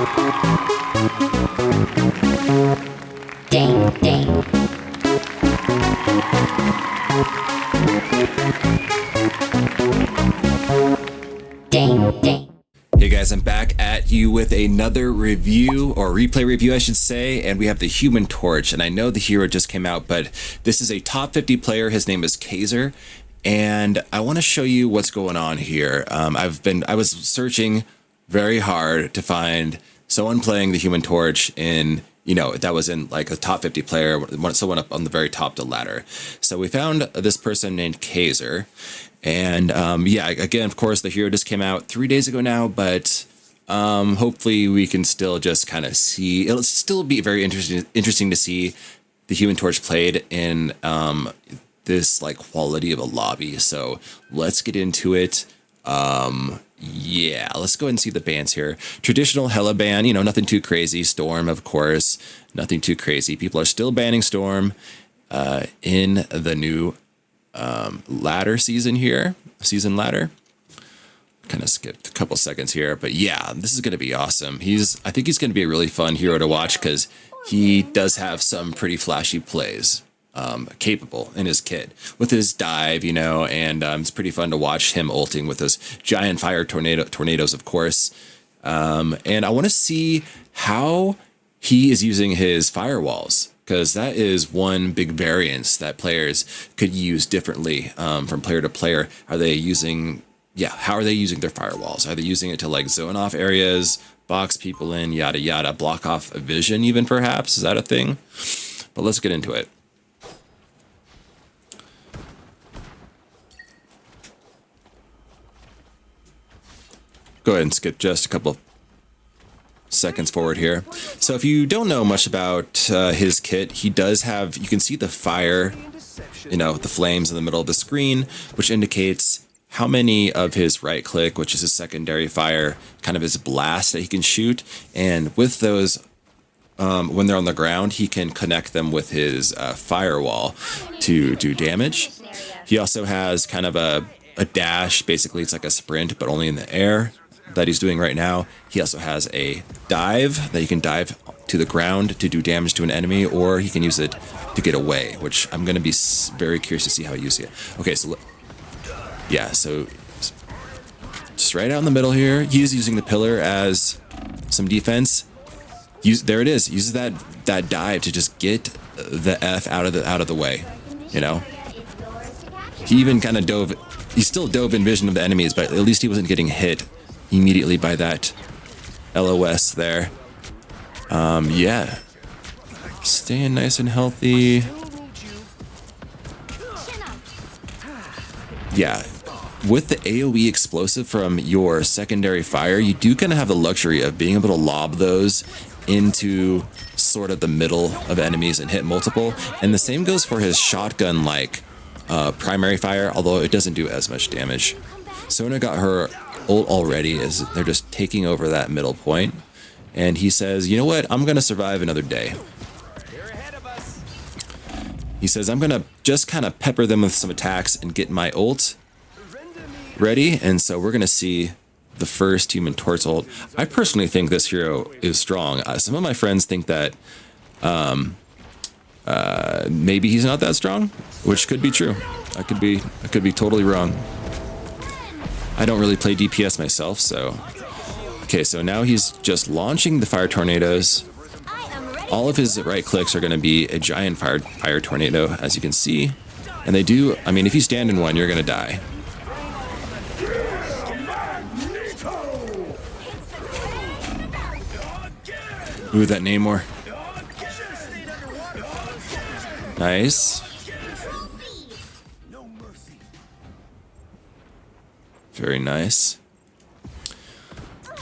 Ding, ding. Ding, ding. Hey guys, I'm back at you with another review, or replay review I should say, and we have the Human Torch. And I know the hero just came out, but this is a top 50 player. His name is Kaiser, and I want to show you what's going on here. I was searching very hard to find someone playing the Human Torch in, that was in like a top 50 player, someone up on the very top of the ladder. So we found this person named Kaiser. And again, of course, the hero just came out 3 days ago now, but hopefully we can still just kind of see. It'll still be very interesting to see the Human Torch played in this like quality of a lobby. So let's get into it. Let's go ahead and see the bans here. Traditional Hela ban, nothing too crazy. Storm, of course, nothing too crazy. People are still banning Storm in the new ladder season ladder. Kind of skipped a couple seconds here, but yeah, this is going to be awesome. I think he's going to be a really fun hero to watch because he does have some pretty flashy plays capable in his kit with his dive, and it's pretty fun to watch him ulting with those giant fire tornadoes, of course. And I want to see how he is using his firewalls, because that is one big variance that players could use differently from player to player. How are they using their firewalls? Are they using it to like zone off areas, box people in, yada yada, block off a vision even perhaps? Is that a thing? But let's get into it. Go ahead and skip just a couple seconds forward here. So if you don't know much about his kit, he does have, you can see the fire, the flames in the middle of the screen, which indicates how many of his right click, which is his secondary fire, kind of his blast that he can shoot. And with those, when they're on the ground, he can connect them with his firewall to do damage. He also has kind of a dash, basically it's like a sprint, but only in the air, that he's doing right now. He also has a dive that he can dive to the ground to do damage to an enemy, or he can use it to get away, which I'm going to be very curious to see how he uses it. Okay, so just right out in the middle here, he's using the pillar as some defense. There it is. Uses that dive to just get the F out of the way. He even kind of dove. He still dove in vision of the enemies, but at least he wasn't getting hit immediately by that LOS there. Staying nice and healthy. Yeah, with the AoE explosive from your secondary fire, you do kind of have the luxury of being able to lob those into sort of the middle of enemies and hit multiple. And the same goes for his shotgun like primary fire, although it doesn't do as much damage. Sona got her ult already as they're just taking over that middle point. And he says, you know what? I'm going to survive another day. He says, I'm going to just kind of pepper them with some attacks and get my ult ready. And so we're going to see the first Human Torch ult. I personally think this hero is strong. Some of my friends think that maybe he's not that strong, which could be true. I could be totally wrong. I don't really play DPS myself, so. Okay, so now he's just launching the fire tornadoes. All of his right clicks are going to be a giant fire tornado, as you can see. And they do, I mean, if you stand in one, you're going to die. Ooh, that Namor. Nice. Very nice.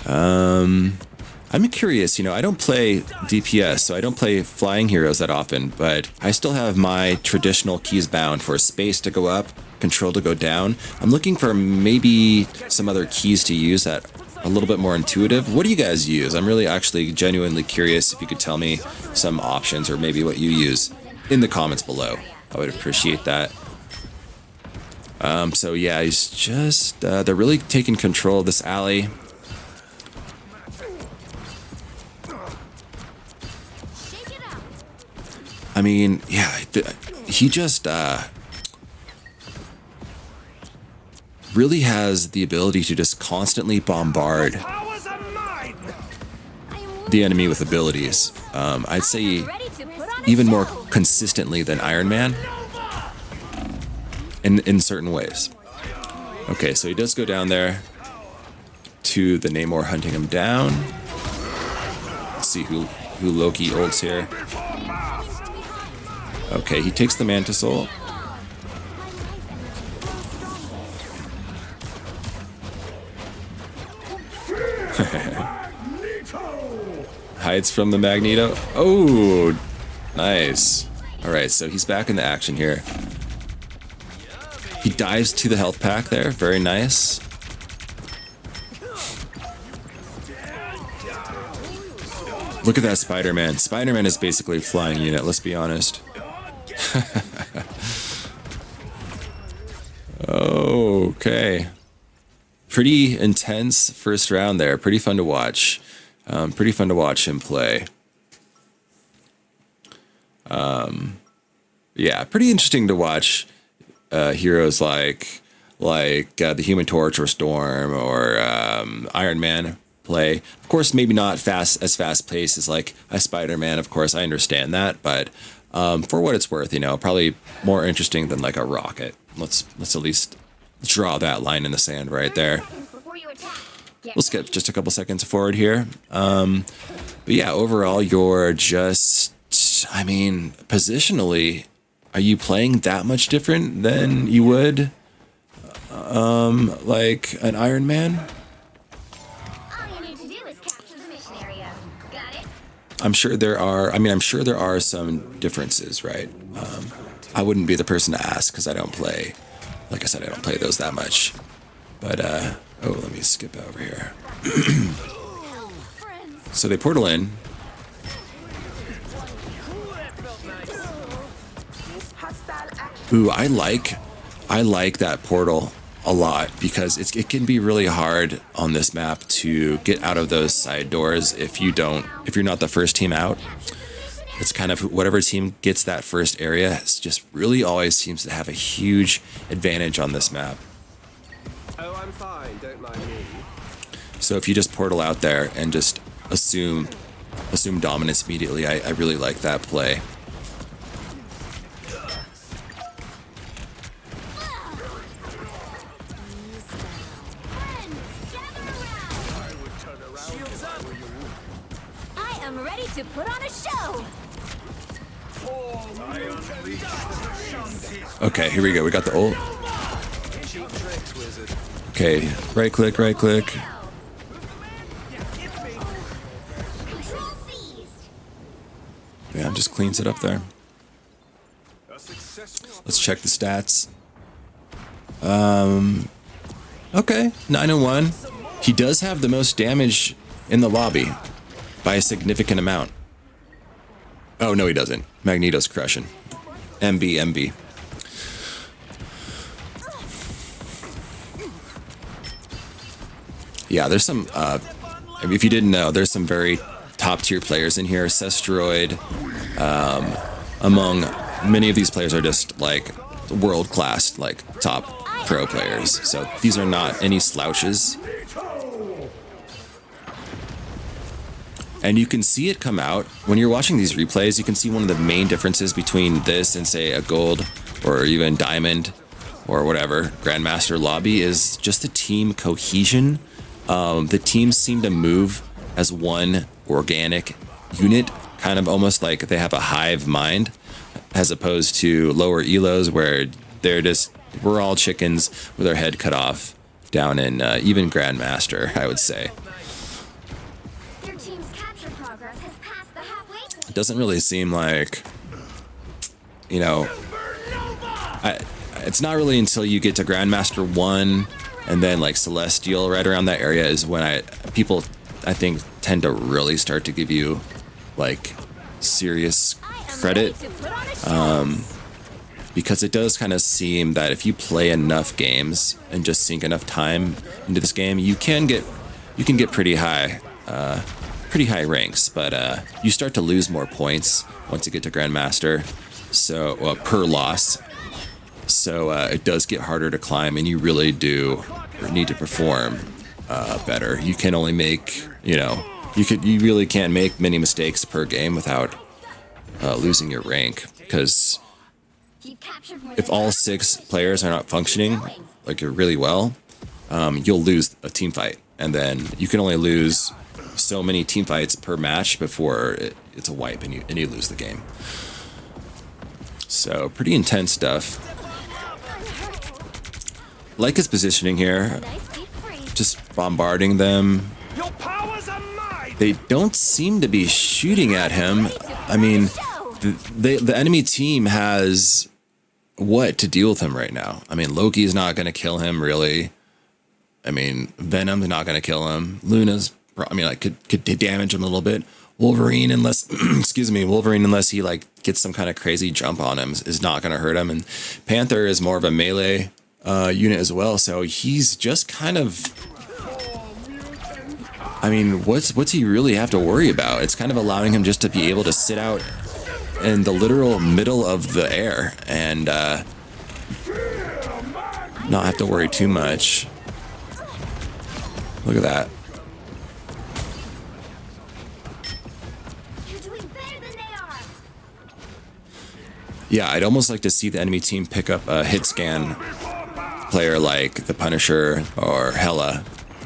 I'm curious, I don't play DPS, so I don't play flying heroes that often, but I still have my traditional keys bound for space to go up, control to go down. I'm looking for maybe some other keys to use that are a little bit more intuitive. What do you guys use? I'm really actually genuinely curious if you could tell me some options or maybe what you use in the comments below. I would appreciate that. So yeah, he's just, they're really taking control of this alley. I mean, yeah, he just really has the ability to just constantly bombard the enemy with abilities. I'd say even more consistently than Iron Man in certain ways. Okay, so he does go down there to the Namor hunting him down. Let's see who Loki ults here. Okay, he takes the Mantis ult. Hides from the Magneto. Oh, nice. All right, so he's back in the action here. He dives to the health pack there. Very nice. Look at that Spider-Man. Spider-Man is basically a flying unit, let's be honest. Okay. Pretty intense first round there. Pretty fun to watch. Pretty fun to watch him play. Yeah, pretty interesting to watch heroes like the Human Torch or Storm or Iron Man play. Of course, maybe not as fast paced as like a Spider-Man. Of course, I understand that, but for what it's worth, you know, probably more interesting than like a Rocket. Let's at least draw that line in the sand right there. We'll skip just a couple seconds forward here. But yeah, overall, you're just, I mean, positionally, are you playing that much different than you would like an Iron Man? I'm sure there are some differences, right? I wouldn't be the person to ask because I don't play, like I said, I don't play those that much. But, oh, let me skip over here. So they portal in. Ooh, I like that portal a lot because it can be really hard on this map to get out of those side doors if you're not the first team out. It's kind of whatever team gets that first area, it's just really always seems to have a huge advantage on this map. Oh, I'm fine, don't mind me. So if you just portal out there and just assume dominance immediately, I really like that play. I am ready to put on a show. Okay, here we go. We got the ult. Okay, right click. Yeah, just cleans it up there. Let's check the stats. Okay, 901. He does have the most damage in the lobby by a significant amount. Oh, no, he doesn't. Magneto's crushing. MB. Yeah, there's some, if you didn't know, there's some very top tier players in here. Cestroid, among many of these players are just like world class, like top pro players. So these are not any slouches. And you can see it come out when you're watching these replays. You can see one of the main differences between this and say a gold or even diamond or whatever Grandmaster lobby is just the team cohesion. The teams seem to move as one organic unit, kind of almost like they have a hive mind, as opposed to lower elos where we're all chickens with our head cut off down in even Grandmaster, I would say. It doesn't really seem like, you know, it's not really until you get to Grandmaster 1 and then like Celestial right around that area is when people I think tend to really start to give you like serious credit, because it does kind of seem that if you play enough games and just sink enough time into this game, you can get pretty high pretty high ranks, but you start to lose more points once you get to Grandmaster, so per loss. So it does get harder to climb, and you really do need to perform better. You can only make, you really can't make many mistakes per game without losing your rank, because You've captured more if than all half 6 the players are not functioning like you're really well, you'll lose a team fight, and then you can only lose so many team fights per match before it's a wipe and you lose the game. So pretty intense stuff. Like his positioning here, nice deep freeze. just bombarding them. Your powers are mine! They don't seem to be shooting at him. I mean, the enemy team has what to deal with him right now. I mean, Loki's not going to kill him, really. I mean, Venom's not going to kill him. Luna's, could damage him a little bit. Wolverine, unless, Wolverine, unless he, gets some kind of crazy jump on him, is not going to hurt him. And Panther is more of a melee unit as well, so he's just kind of... I mean, what's he really have to worry about? It's kind of allowing him just to be able to sit out in the literal middle of the air and not have to worry too much. Look at that. You're doing better than they are. Yeah, I'd almost like to see the enemy team pick up a hit scan player like the Punisher or Hela,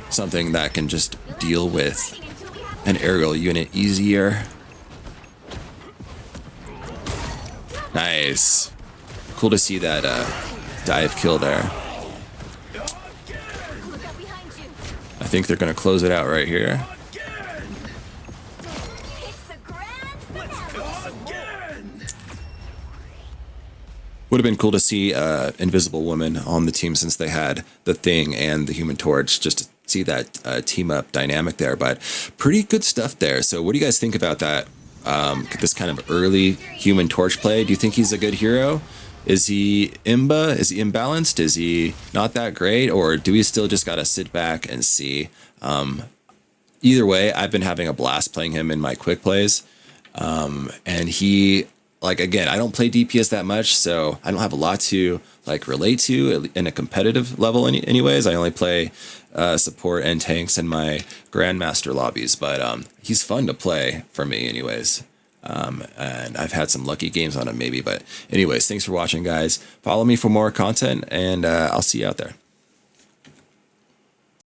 something that can just deal with an aerial unit easier. Nice. Cool to see that dive kill there. Look out behind you. I think they're going to close it out right here. It's the grand finale. Would have been cool to see Invisible Woman on the team, since they had the Thing and the Human Torch, just to see that team up dynamic there. But pretty good stuff there. So what do you guys think about that? This kind of early Human Torch play? Do you think he's a good hero? Is he imba? Is he imbalanced? Is he not that great? Or do we still just got to sit back and see? Either way, I've been having a blast playing him in my quick plays. And he... again, I don't play DPS that much, so I don't have a lot to relate to in a competitive level anyways. I only play support and tanks in my Grandmaster lobbies, but he's fun to play for me anyways. And I've had some lucky games on him maybe, but anyways, thanks for watching, guys. Follow me for more content, and I'll see you out there.